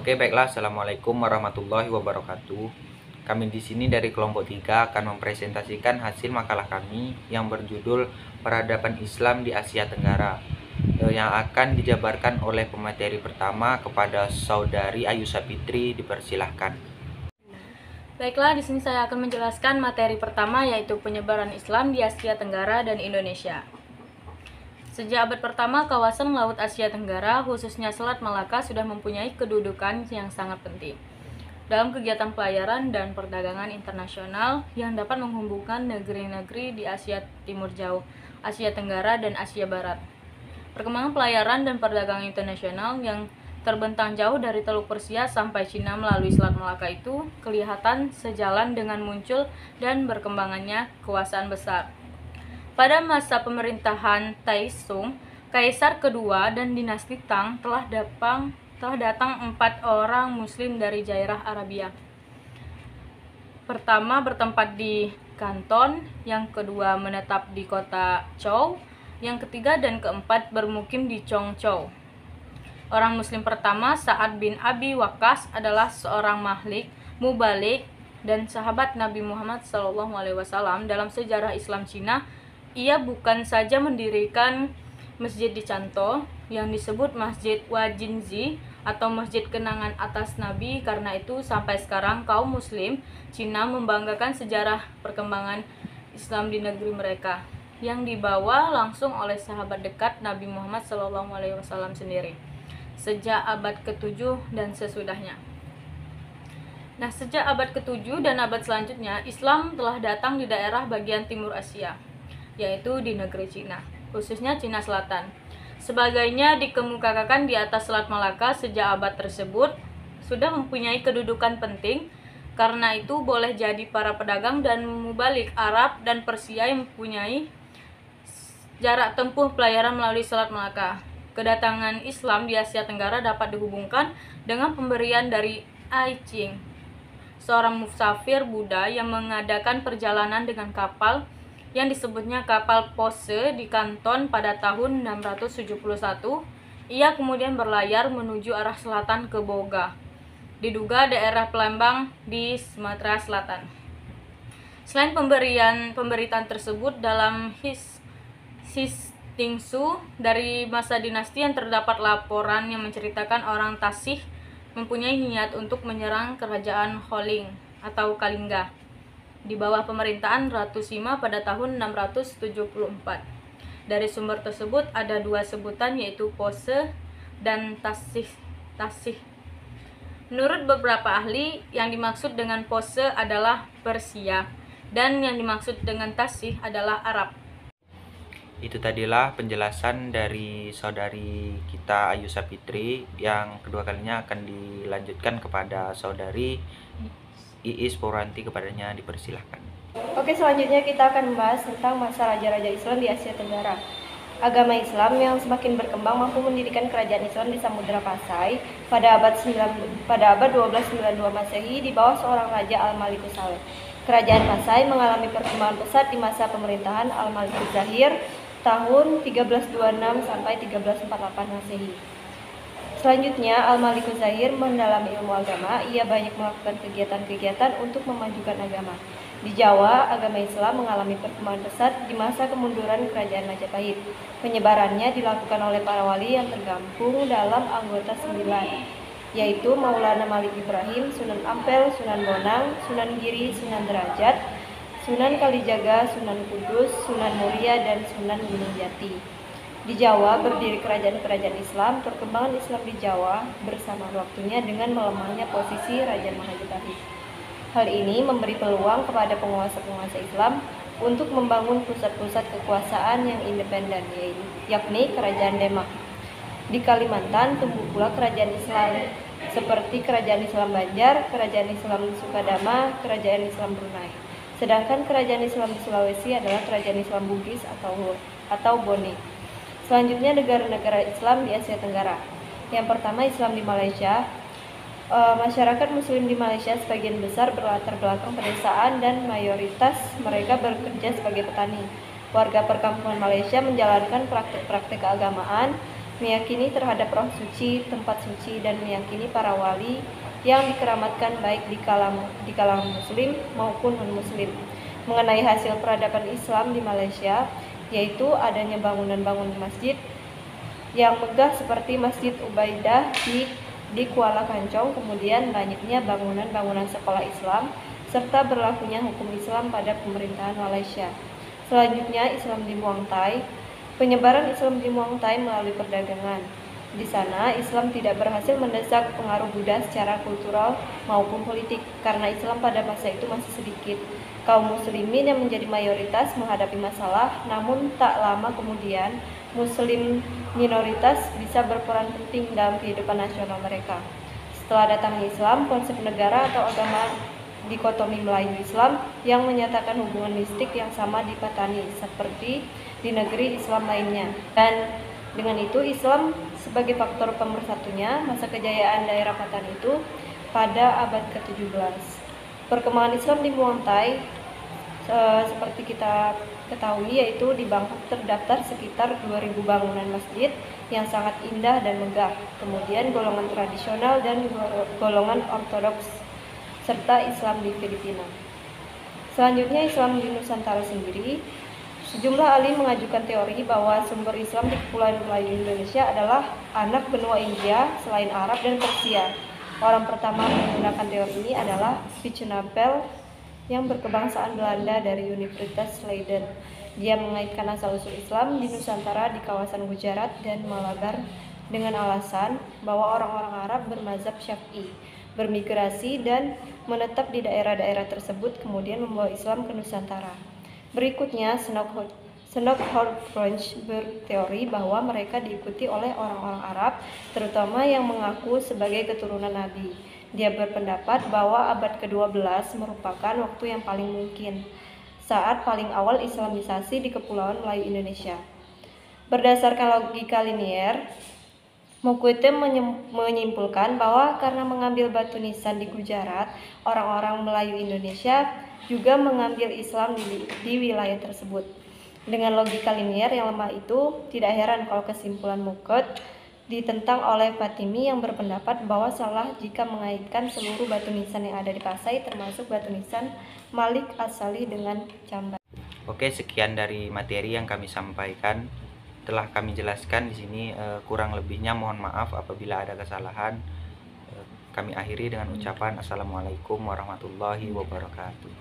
Oke, baiklah. Assalamualaikum warahmatullahi wabarakatuh. Kami di sini dari kelompok 3 akan mempresentasikan hasil makalah kami yang berjudul Peradaban Islam di Asia Tenggara, yang akan dijabarkan oleh pemateri pertama kepada Saudari Ayu Sapitri. Dipersilahkan. Baiklah, di sini saya akan menjelaskan materi pertama, yaitu penyebaran Islam di Asia Tenggara dan Indonesia. Sejak abad pertama, kawasan Laut Asia Tenggara, khususnya Selat Malaka, sudah mempunyai kedudukan yang sangat penting dalam kegiatan pelayaran dan perdagangan internasional yang dapat menghubungkan negeri-negeri di Asia Timur Jauh, Asia Tenggara, dan Asia Barat. Perkembangan pelayaran dan perdagangan internasional yang terbentang jauh dari Teluk Persia sampai Cina melalui Selat Malaka itu kelihatan sejalan dengan muncul dan berkembangannya kekuasaan besar. Pada masa pemerintahan Taizong, Kaisar kedua dan dinasti Tang telah datang 4 orang Muslim dari daerah Arabia. Pertama bertempat di Kanton, yang kedua menetap di kota Chou, yang ketiga dan keempat bermukim di Chongzhou. Orang Muslim pertama, Sa'ad bin Abi Waqqas, adalah seorang mubalik dan sahabat Nabi Muhammad SAW. Dalam sejarah Islam Cina, ia bukan saja mendirikan masjid di Canto yang disebut Masjid Wajinzi atau Masjid Kenangan atas Nabi. Karena itu sampai sekarang kaum Muslim Cina membanggakan sejarah perkembangan Islam di negeri mereka yang dibawa langsung oleh sahabat dekat Nabi Muhammad SAW sendiri sejak abad ke-7 dan sesudahnya. Nah, sejak abad ke-7 dan abad selanjutnya, Islam telah datang di daerah bagian timur Asia, yaitu di negeri Cina, khususnya Cina Selatan. Sebagainya dikemukakan di atas Selat Malaka sejak abad tersebut sudah mempunyai kedudukan penting. Karena itu boleh jadi para pedagang dan mubalik Arab dan Persia yang mempunyai jarak tempuh pelayaran melalui Selat Malaka. Kedatangan Islam di Asia Tenggara dapat dihubungkan dengan pemberian dari Ai Ching, seorang musafir Buddha yang mengadakan perjalanan dengan kapal yang disebutnya kapal Pose di Kanton pada tahun 671. Ia kemudian berlayar menuju arah selatan ke Boga, diduga daerah Palembang di Sumatera Selatan. Selain pemberitaan tersebut, dalam Tingsu dari masa dinasti yang terdapat laporan yang menceritakan orang Tasih mempunyai niat untuk menyerang kerajaan Holing atau Kalingga di bawah pemerintahan Ratu Sima pada tahun 674. Dari sumber tersebut ada 2 sebutan, yaitu Pose dan Tasih. Menurut beberapa ahli, yang dimaksud dengan Pose adalah Persia dan yang dimaksud dengan Tasih adalah Arab. Itu tadilah penjelasan dari saudari kita Ayu Sapitri. Yang kedua kalinya akan dilanjutkan kepada saudari Iis Purwanti. Kepadanya dipersilahkan. Oke, selanjutnya kita akan membahas tentang masa raja-raja Islam di Asia Tenggara. Agama Islam yang semakin berkembang mampu mendirikan kerajaan Islam di Samudra Pasai pada abad 1292 Masehi di bawah seorang raja Al-Malikus Saleh. Kerajaan Pasai mengalami perkembangan pesat di masa pemerintahan Al-Malikus Zahir tahun 1326 sampai 1348 Masehi. Selanjutnya, Al-Malikus Zahir mendalami ilmu agama. Ia banyak melakukan kegiatan-kegiatan untuk memajukan agama. Di Jawa, agama Islam mengalami perkembangan pesat di masa kemunduran Kerajaan Majapahit. Penyebarannya dilakukan oleh para wali yang tergabung dalam anggota 9, yaitu Maulana Malik Ibrahim, Sunan Ampel, Sunan Bonang, Sunan Giri, Sunan Derajat, Sunan Kalijaga, Sunan Kudus, Sunan Muria, dan Sunan Gunung Jati. Di Jawa berdiri kerajaan-kerajaan Islam. Perkembangan Islam di Jawa bersama waktunya dengan melemahnya posisi Raja Majapahit. Hal ini memberi peluang kepada penguasa-penguasa Islam untuk membangun pusat-pusat kekuasaan yang independen, yakni Kerajaan Demak. Di Kalimantan tumbuh pula kerajaan Islam seperti Kerajaan Islam Banjar, Kerajaan Islam Sukadama, Kerajaan Islam Brunei. Sedangkan kerajaan Islam di Sulawesi adalah kerajaan Islam Bugis atau Bone. Selanjutnya, negara-negara Islam di Asia Tenggara. Yang pertama, Islam di Malaysia. Masyarakat Muslim di Malaysia sebagian besar berlatar belakang pedesaan dan mayoritas mereka bekerja sebagai petani. Warga perkampungan Malaysia menjalankan praktik-praktik keagamaan meyakini terhadap roh suci, tempat suci, dan meyakini para wali yang dikeramatkan baik di kalangan muslim maupun non-muslim. Mengenai hasil peradaban Islam di Malaysia, yaitu adanya bangunan-bangunan masjid yang megah seperti Masjid Ubaidah di Kuala Kancong, kemudian banyaknya bangunan-bangunan sekolah Islam, serta berlakunya hukum Islam pada pemerintahan Malaysia. Selanjutnya, Islam di Muang Thai. Penyebaran Islam di Muang Thai melalui perdagangan. Di sana, Islam tidak berhasil mendesak pengaruh Buddha secara kultural maupun politik, karena Islam pada masa itu masih sedikit. Kaum muslimin yang menjadi mayoritas menghadapi masalah, namun tak lama kemudian, muslim minoritas bisa berperan penting dalam kehidupan nasional mereka. Setelah datangnya Islam, konsep negara atau agama dikotomi Melayu Islam yang menyatakan hubungan mistik yang sama dipatani seperti di negeri Islam lainnya. Dan dengan itu Islam sebagai faktor pemersatunya masa kejayaan daerah Patan itu pada abad ke-17. Perkembangan Islam di Muang Thai seperti kita ketahui, yaitu di Bangkok terdapat sekitar 2000 bangunan masjid yang sangat indah dan megah, kemudian golongan tradisional dan golongan ortodoks, serta Islam di Filipina. Selanjutnya, Islam di Nusantara sendiri. Sejumlah ahli mengajukan teori bahwa sumber Islam di Kepulauan Melayu Indonesia adalah anak benua India selain Arab dan Persia. Orang pertama menggunakan teori ini adalah Vicenapel yang berkebangsaan Belanda dari Universitas Leiden. Dia mengaitkan asal-usul Islam di Nusantara di kawasan Gujarat dan Malabar dengan alasan bahwa orang-orang Arab bermazhab Syafi'i, bermigrasi dan menetap di daerah-daerah tersebut, kemudian membawa Islam ke Nusantara. Berikutnya, Snokhard-French berteori bahwa mereka diikuti oleh orang-orang Arab, terutama yang mengaku sebagai keturunan Nabi. Dia berpendapat bahwa abad ke-12 merupakan waktu yang paling mungkin, saat paling awal Islamisasi di Kepulauan Melayu Indonesia. Berdasarkan logika linier, Mokuite menyimpulkan bahwa karena mengambil batu nisan di Gujarat, orang-orang Melayu Indonesia juga mengambil Islam di wilayah tersebut. Dengan logika linier yang lemah itu, tidak heran kalau kesimpulan Mokuite ditentang oleh Fatimi yang berpendapat bahwa salah jika mengaitkan seluruh batu nisan yang ada di Pasai, termasuk batu nisan Malik As-Salih dengan Cambar. Oke, sekian dari materi yang kami sampaikan. Telah kami jelaskan di sini, kurang lebihnya mohon maaf apabila ada kesalahan. Kami akhiri dengan ucapan Assalamualaikum warahmatullahi wabarakatuh.